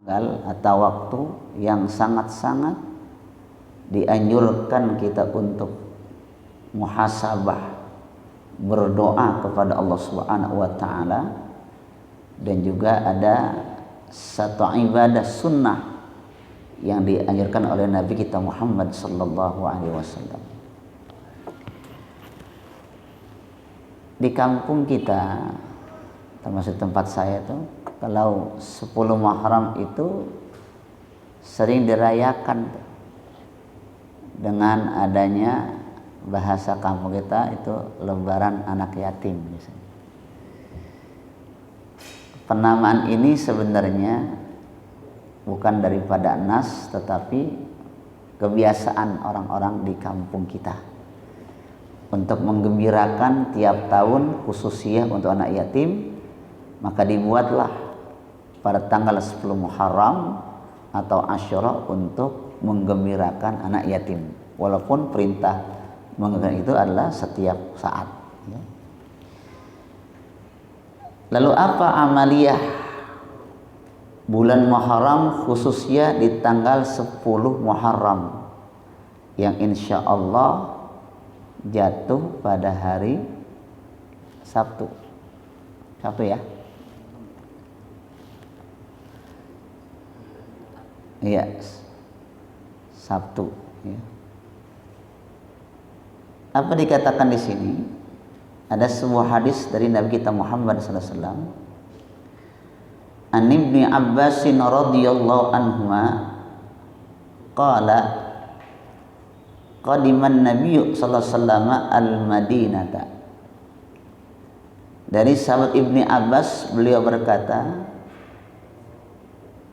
atau waktu yang sangat-sangat dianjurkan kita untuk muhasabah, berdoa kepada Allah Subhanahu wa taala, dan juga ada satu ibadah sunnah yang dianjurkan oleh Nabi kita Muhammad sallallahu alaihi wasallam. Di kampung kita, termasuk tempat saya tuh, kalau 10 Muharram itu sering dirayakan dengan adanya bahasa kampung kita itu lebaran anak yatim misalnya. Penamaan ini sebenarnya bukan daripada nas, tetapi kebiasaan orang-orang di kampung kita untuk menggembirakan tiap tahun khususnya untuk anak yatim. Maka dibuatlah pada tanggal 10 Muharram atau Asyura untuk menggembirakan anak yatim, walaupun perintah menggembirakan itu adalah setiap saat, ya. Lalu apa amaliyah bulan Muharram khususnya di tanggal 10 Muharram yang insya Allah jatuh pada hari Sabtu ya? Iya, Sabtu, ya. Apa dikatakan di sini? Ada sebuah hadis dari Nabi kita Muhammad sallallahu alaihi wasallam. An Ibnu Abbas radhiyallahu anhuma qala qadiman Nabi sallallahu alaihi wasallam al-Madinata. Dari sahabat Ibnu Abbas, beliau berkata,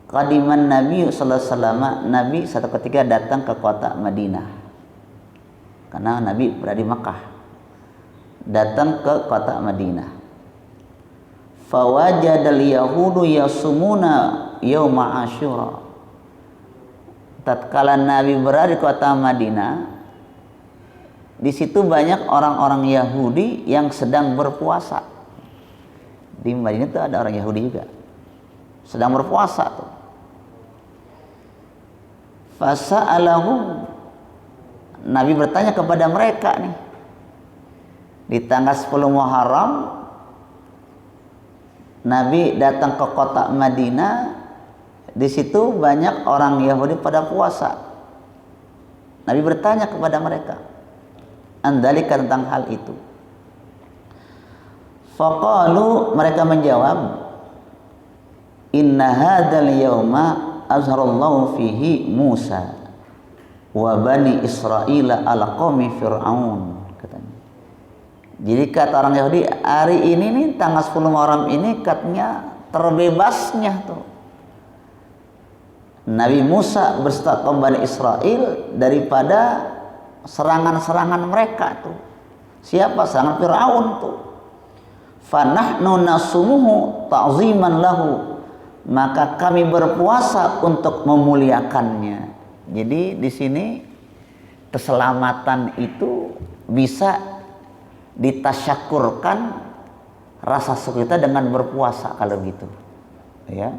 qadiman Nabi sallallahu alaihi wasallam, Nabi satu ketika datang ke kota Madinah. Karena Nabi berada di Makkah. Datang ke kota Madinah. Fawajadal yahudu yasumuna yauma Asyura. Tatkala Nabi berada di kota Madinah, di situ banyak orang-orang Yahudi yang sedang berpuasa. Di Madinah itu ada orang Yahudi juga sedang berpuasa tuh. Fasa'alahum, Nabi bertanya kepada mereka nih, di tanggal 10 Muharram Nabi datang ke kota Madinah. Di situ banyak orang Yahudi pada puasa. Nabi bertanya kepada mereka andalika, tentang hal itu. Faqalu, mereka menjawab, inna hadzal yauma azharallahu fihi Musa wa bani Israila ala qaumi Fir'aun, katanya. Jadi kata orang Yahudi, hari ini nih tanggal 10 Muharram ini katanya terbebasnya tuh Nabi Musa berserta kaum Bani Israel daripada serangan-serangan mereka tuh. Siapa? Serangan Fir'aun tuh. Fanahnu nasumuhu ta'ziman lahu, maka kami berpuasa untuk memuliakannya. Jadi di sini keselamatan itu bisa ditasyakurkan rasa syukur kita dengan berpuasa kalau gitu, ya.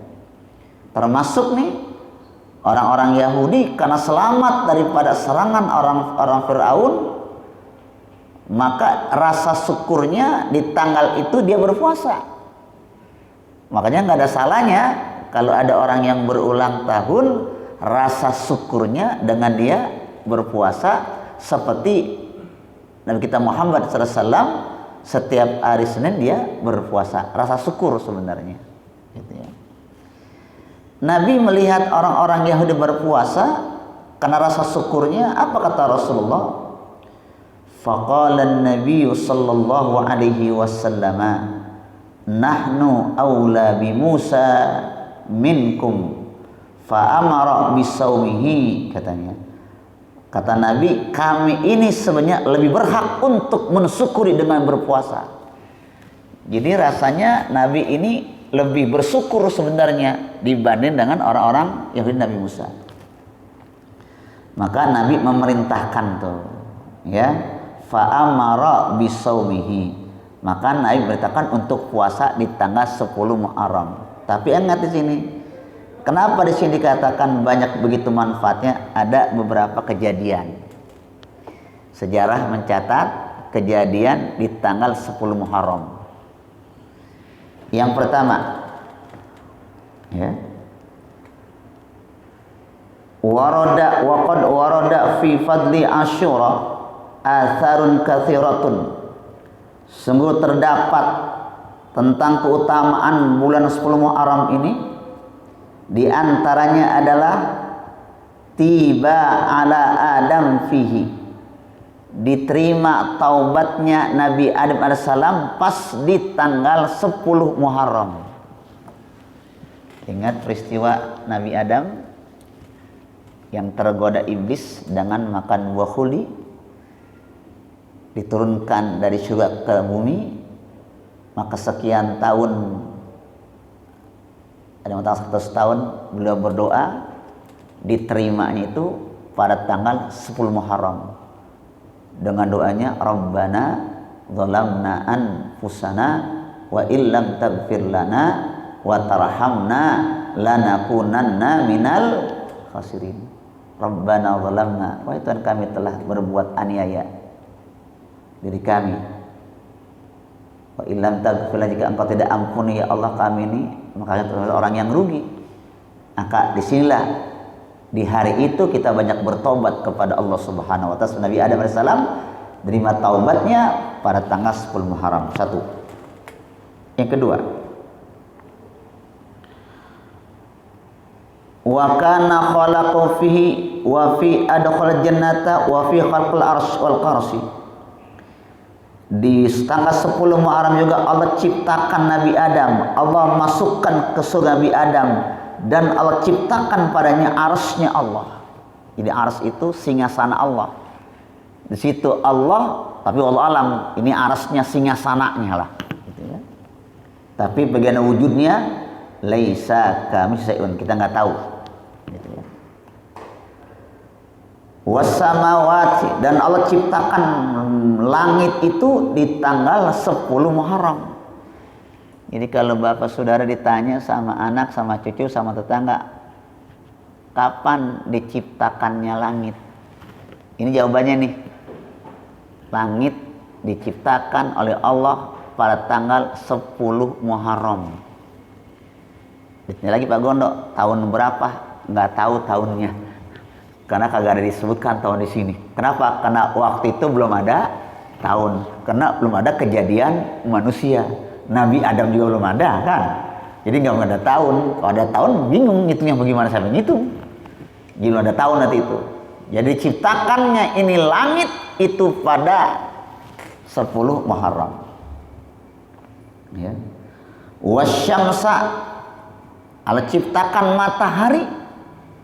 Termasuk nih orang-orang Yahudi karena selamat daripada serangan orang-orang Fir'aun, maka rasa syukurnya di tanggal itu dia berpuasa. Makanya nggak ada salahnya kalau ada orang yang berulang tahun, rasa syukurnya dengan dia berpuasa, seperti Nabi kita Muhammad SAW setiap hari Senin dia berpuasa. Rasa syukur sebenarnya, gitu ya. Nabi melihat orang-orang Yahudi berpuasa karena rasa syukurnya. Apa kata Rasulullah? Faqala an-nabiy sallallahu alaihi wasallam, nahnu aula bi Musa minkum fa amara bisaumihi, katanya. Kata Nabi, kami ini sebenarnya lebih berhak untuk mensyukuri dengan berpuasa. Jadi rasanya Nabi ini lebih bersyukur sebenarnya dibanding dengan orang-orang Yahudi Nabi Musa. Maka Nabi memerintahkan tuh, ya, fa amara bisaumihi, maka Nabi memerintahkan untuk puasa di tanggal 10 Muharram. Tapi ingat di sini, Kenapa di sini dikatakan banyak begitu manfaatnya? Ada beberapa kejadian. Sejarah mencatat kejadian di tanggal 10 Muharram. Yang pertama, ya. Warada fi fadli Asyura atharun katsiratun. Sungguh terdapat tentang keutamaan bulan 10 Muharram ini. Di antaranya adalah tiba ala Adam fihi, diterima taubatnya Nabi Adam alaihissalam pas di tanggal 10 Muharram. Ingat peristiwa Nabi Adam yang tergoda iblis dengan makan buah khuli, diturunkan dari surga ke bumi, maka sekian tahun, ada yang 100 tahun beliau berdoa, diterimanya itu pada tanggal 10 Muharram dengan doanya Rabbana zalamna anfusana wa illam taghfir lana wa tarhamna lanakunanna minal khasirin. Rabbana zalamna, wahai Tuhan kami telah berbuat aniaya diri kami, wa illam taghfir, jika Engkau tidak ampuni ya Allah kami ini, maka kita orang yang rugi. Maka disinilah di hari itu kita banyak bertobat kepada Allah Subhanahu wa taala. Nabi Adam alaihissalam terima taubatnya pada tanggal 10 Muharram. Satu. Yang kedua, wa kana khalaqu fihi wa fi adkhal jannata wa fi khalqil arsy wal qarsi. Di tanggal 10 Muharram juga Allah ciptakan Nabi Adam, Allah masukkan ke surga Nabi Adam, dan Allah ciptakan padanya arsy-nya Allah. Jadi arsy itu singgasana Allah. Di situ Allah, tapi wallahu alam ini arsy-nya singgasananya lah, gitu ya. Tapi bagian wujudnya laisa kamitslihi, kita nggak tahu, gitu ya. Wasamawati, dan Allah ciptakan langit itu di tanggal 10 Muharram. Jadi kalau bapak saudara ditanya sama anak, sama cucu, sama tetangga, kapan diciptakannya langit? Ini jawabannya nih. Langit diciptakan oleh Allah pada tanggal 10 Muharram. Ini lagi Pak Gondo, tahun berapa? Nggak tahu tahunnya. Karena kagak ada disebutkan tahun di sini. Kenapa? Karena waktu itu belum ada tahun. Karena belum ada kejadian manusia. Nabi Adam juga belum ada kan. Jadi nggak ada tahun. Kalau ada tahun bingung ngitungnya bagaimana saya ngitung. Jadi belum ada tahun nanti itu. Jadi ciptakannya ini langit itu pada 10 Muharram. Ya. Wasyamsa, Allah ciptakan matahari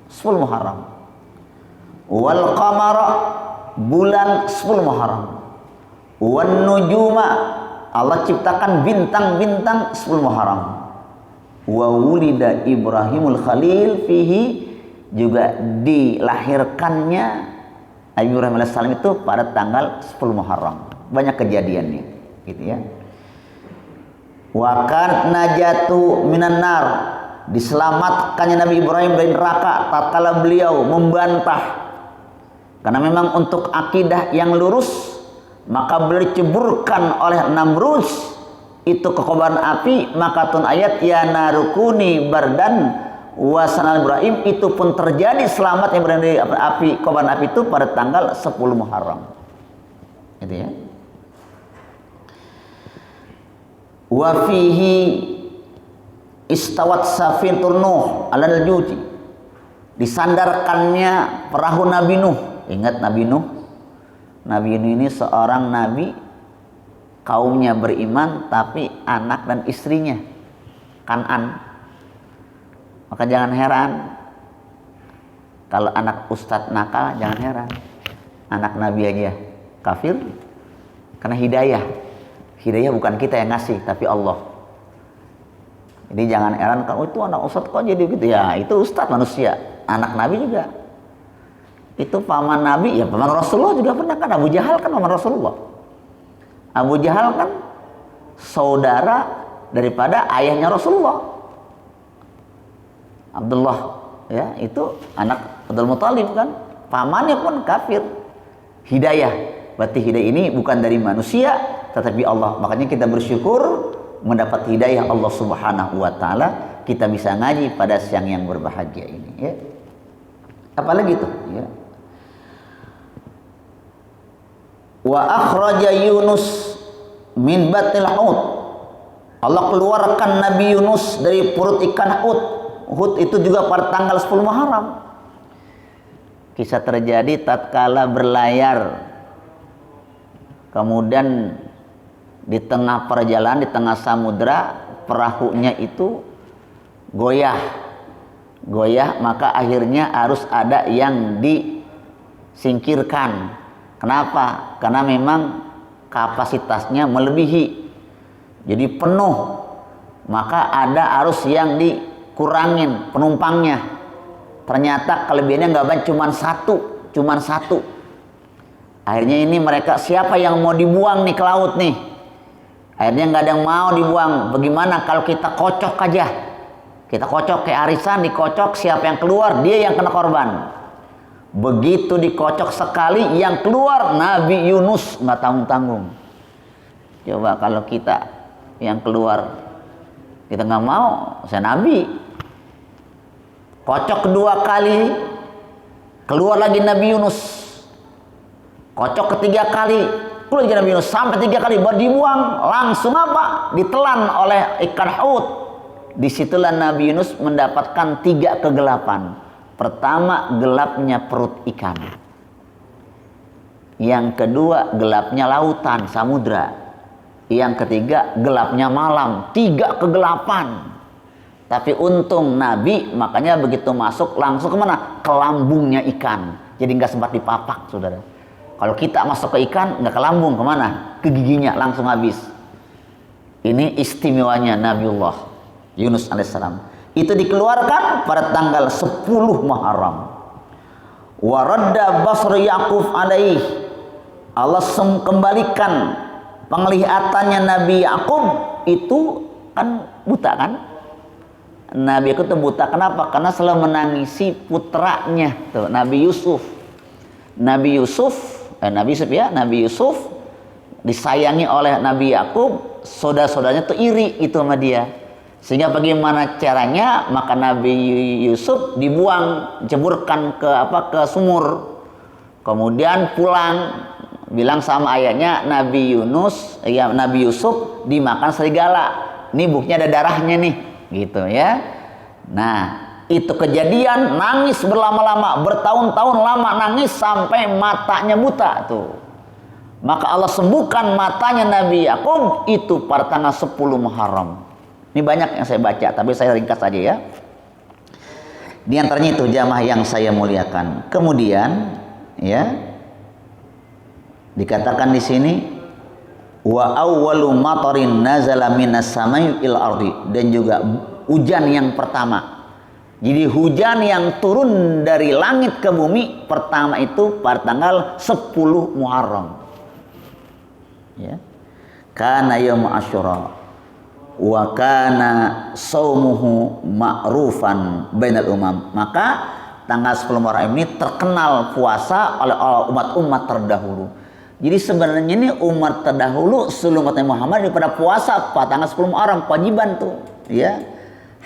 10 Muharram. Wal qamara, bulan 10 Muharram. Wan nujuma, Allah ciptakan bintang-bintang 10 Muharram. Wa wulida Ibrahimul Khalil fihi, juga dilahirkannya Nabi Ibrahim alaihissalam itu pada tanggal 10 Muharram. Banyak kejadian nih, gitu ya. Wa kan najatu minan nar, diselamatkannya Nabi Ibrahim dari neraka tatkala beliau membantah. Karena memang untuk akidah yang lurus, maka beliau diceburkan oleh Namrud itu ke kobaran api, maka tun ayat ya narukuni bardan wa sanal Ibrahim, itu pun terjadi selamat yang berada di api, kobaran api itu pada tanggal 10 Muharram. Gitu ya. Wa fihi istawat safinatun Nuh alal juji, disandarkannya perahu Nabi Nuh. Ingat Nabi Nuh? Nabi Nuh ini seorang nabi, kaumnya beriman tapi anak dan istrinya Kan'an. Maka jangan heran kalau anak ustadz nakal, jangan heran. Anak nabi aja kafir karena hidayah. Hidayah bukan kita yang ngasih, tapi Allah. Jadi jangan heran kalau itu anak ustadz kok jadi gitu ya. Itu ustadz manusia, anak nabi juga. Itu paman Nabi, ya paman Rasulullah juga pernah kan. Abu Jahal kan paman Rasulullah. Abu Jahal kan saudara daripada ayahnya Rasulullah. Abdullah, ya, itu anak Abdul Muthalib kan, pamannya pun kafir. Hidayah, berarti hidayah ini bukan dari manusia tetapi Allah. Makanya kita bersyukur mendapat hidayah Allah Subhanahu wa taala, kita bisa ngaji pada siang yang berbahagia ini, ya. Apalagi tuh, ya. Wa akhraja Yunus min batnil Hut. Allah keluarkan Nabi Yunus dari perut ikan Hut. Hut itu juga pada tanggal 10 Muharram. Kisah terjadi tatkala berlayar, kemudian di tengah perjalanan, di tengah samudra, perahunya itu goyah, maka akhirnya harus ada yang disingkirkan. Kenapa? Karena memang kapasitasnya melebihi, jadi penuh, maka ada arus yang dikurangin penumpangnya. Ternyata kelebihannya nggak banyak, cuman satu. Akhirnya ini mereka, siapa yang mau dibuang nih ke laut nih? Akhirnya nggak ada yang mau dibuang. Bagaimana kalau kita kocok aja? Kita kocok kayak arisan, dikocok, siapa yang keluar dia yang kena korban. Begitu dikocok sekali, yang keluar Nabi Yunus, nggak tanggung-tanggung. Coba kalau kita yang keluar, kita nggak mau, saya Nabi. Kocok kedua kali, keluar lagi Nabi Yunus. Kocok ketiga kali, keluar lagi Nabi Yunus, sampai 3 kali baru dibuang. Langsung apa? Ditelan oleh ikan Hut. Disitulah Nabi Yunus mendapatkan 3 kegelapan. Pertama, gelapnya perut ikan. Yang kedua, gelapnya lautan, samudra. Yang ketiga, gelapnya malam. 3 kegelapan. Tapi untung Nabi, makanya begitu masuk langsung kemana? Ke lambungnya ikan. Jadi nggak sempat dipapak, saudara. Kalau kita masuk ke ikan, nggak ke lambung, kemana? Ke giginya, langsung habis. Ini istimewanya Nabiullah Yunus alaihissalam. Itu dikeluarkan pada tanggal 10 Muharram. Waradda basr Yaqub alaih. Allah kembalikan penglihatannya Nabi Yaqub itu kan buta kan? Nabi Yaqub itu buta. Kenapa? Karena selalu menangisi putranya tuh, Nabi Yusuf. Nabi Yusuf disayangi oleh Nabi Yaqub, saudara-saudaranya tuh iri itu sama dia. Sehingga bagaimana caranya? Maka Nabi Yusuf dibuang, jeburkan ke sumur. Kemudian pulang, bilang sama ayahnya, Nabi Yusuf dimakan serigala. Ini buktinya ada darahnya nih. Gitu ya. Nah, itu kejadian, nangis berlama-lama, bertahun-tahun lama nangis sampai matanya buta tuh. Maka Allah sembuhkan matanya Nabi Yaqub itu pada tanggal 10 Muharram. Ini banyak yang saya baca, tapi saya ringkas aja ya. Di antaranya itu jamaah yang saya muliakan. Kemudian ya dikatakan di sini wa awwalu matarin nazala minas samai il ardi, dan juga hujan yang pertama. Jadi hujan yang turun dari langit ke bumi pertama itu pada tanggal 10 Muharram. Ya. Kana yaum Asyura wa kana shaumuhu ma'rufan bainal umam. Maka tanggal 10 Muharram ini terkenal puasa oleh umat-umat terdahulu. Jadi sebenarnya ini umat terdahulu sebelum umat Muhammad daripada puasa pada tanggal 10 Muharram, kewajiban tuh, ya.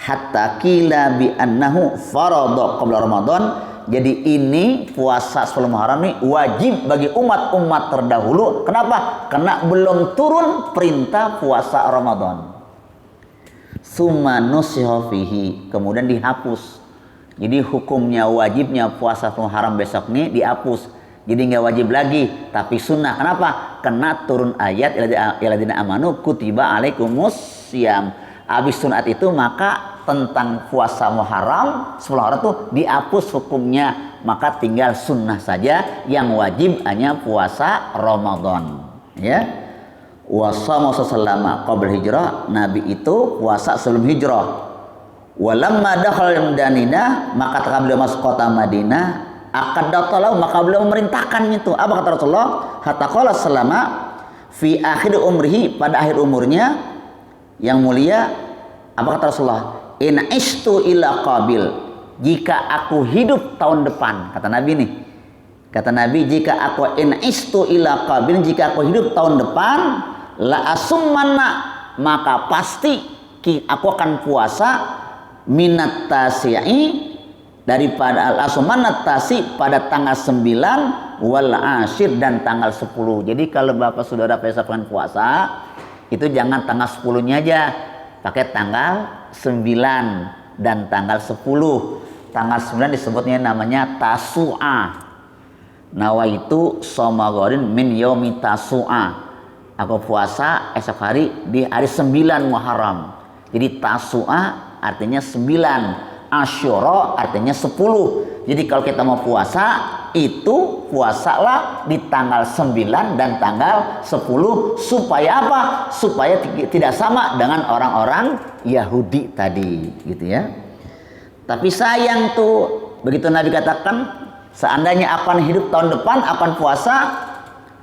Hatta qila bi annahu faradha qabla Ramadan. Jadi ini puasa 10 Muharram ini wajib bagi umat-umat terdahulu. Kenapa? Karena belum turun perintah puasa Ramadan. Summa nusiha fihi, kemudian dihapus. Jadi hukumnya wajibnya puasa 10 Muharram besok ini dihapus. Jadi nggak wajib lagi, tapi sunnah. Kenapa? Karena turun ayat iladina amanu kutiba alaikumus syiyam. Habis sunat itu maka tentang puasa Muharram 10 Muharram itu dihapus hukumnya, maka tinggal sunnah saja. Yang wajib hanya puasa Ramadan, ya. Wasama sallama qabla hijrah, Nabi itu puasa sebelum hijrah. Walamma dakhala Madinah, maka ketika beliau masuk kota Madinah, akadatalahu, maka beliau memerintahkan itu. Apa kata Rasulullah? Hatta qala sallama fi akhir umrihi, pada akhir umurnya yang mulia. Apa kata Rasulullah? in istu ila qabil, jika aku hidup tahun depan, kata Nabi nih. Kata Nabi, jika aku in istu ila qabil, jika aku hidup tahun depan, la asummanna, maka pasti aku akan puasa minat tasi'i, daripada al asummanat tasi pada tanggal 9 wal asyir dan tanggal 10. Jadi kalau Bapak Saudara persiapkan puasa, itu jangan tanggal 10-nya aja, pakai tanggal 9 dan tanggal 10. Tanggal 9 disebutnya namanya Tasu'a. Nawaitu somagorin min yaumi Tasu'a. Aku puasa esok hari di hari 9 Muharram. Jadi Tasu'a artinya 9, Asyura artinya 10. Jadi kalau kita mau puasa, itu puasalah di tanggal 9 dan tanggal 10. Supaya apa? Supaya tidak sama dengan orang-orang Yahudi tadi, gitu ya. Tapi sayang tuh, begitu Nabi katakan, seandainya akan hidup tahun depan akan puasa,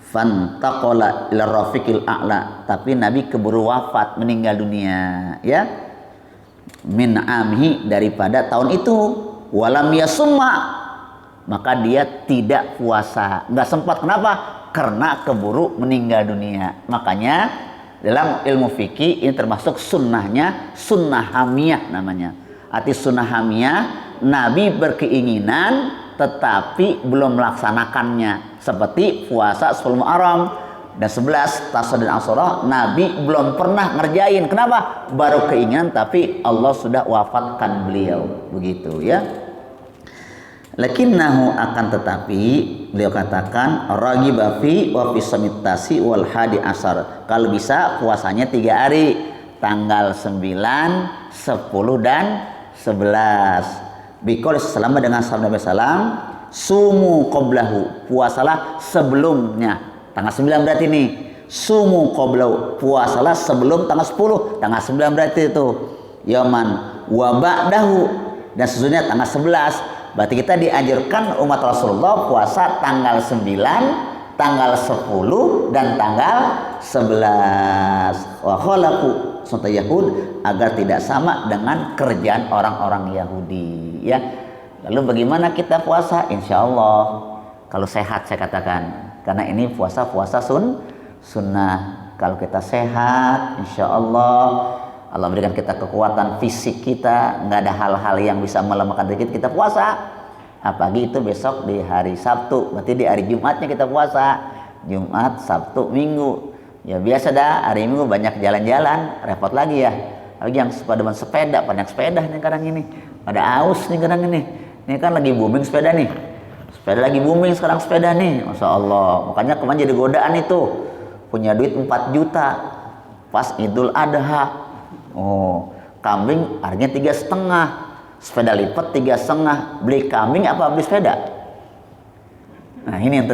fantaqala ila rafiqil a'la, tapi Nabi keburu wafat, meninggal dunia, ya. Min amhi, daripada tahun itu, walam yasumma, maka dia tidak puasa, nggak sempat. Kenapa? Karena keburu meninggal dunia. Makanya dalam ilmu fikih ini termasuk sunnahnya, sunnah hamiyah namanya. Arti sunnah hamiyah, Nabi berkeinginan tetapi belum melaksanakannya, seperti puasa 10 Muharram dan 11 Tasu'a dan Asyura, Nabi belum pernah ngerjain. Kenapa? Baru keinginan, tapi Allah sudah wafatkan beliau, begitu ya. Lakinnahu, akan tetapi beliau katakan, ragiba fi wa fi samitasi wal hadi asar, kalau bisa puasanya 3 hari, tanggal 9, 10 dan 11. Bikol selama dengan sabda Nabi sallam, sumu qablahu, puasalah sebelumnya. Tanggal 9 berarti nih, sumu qablahu, puasalah sebelum tanggal 10. Tanggal 9 berarti itu yaman wa ba'dahu, dan sesungguhnya tanggal 11. Berarti kita dianjurkan umat Rasulullah puasa tanggal 9, tanggal 10 dan tanggal 11. Wa khalaqu sunnah Yahud, agar tidak sama dengan kerjaan orang-orang Yahudi, ya. Lalu bagaimana kita puasa? Insya Allah kalau sehat, saya katakan, karena ini puasa sunnah. Kalau kita sehat, insya Allah Allah berikan kita kekuatan fisik kita, nggak ada hal-hal yang bisa melemahkan diri kita puasa. Apalagi itu besok di hari Sabtu, berarti di hari Jumatnya kita puasa. Jumat, Sabtu, Minggu. Ya biasa dah, hari Minggu banyak jalan-jalan, repot lagi ya. Lagi yang pada sepeda, banyak sepeda nih kadang ini. Ada aus nih kadang ini. Ini kan lagi booming sepeda nih. Sepeda lagi booming sekarang sepeda nih. Masya Allah. Makanya kemarin jadi godaan itu. Punya duit 4 juta. Pas Idul Adha. Oh, kambing harganya 3,5. Sepeda lipat 3,5. Beli kambing apa beli sepeda? Nah ini yang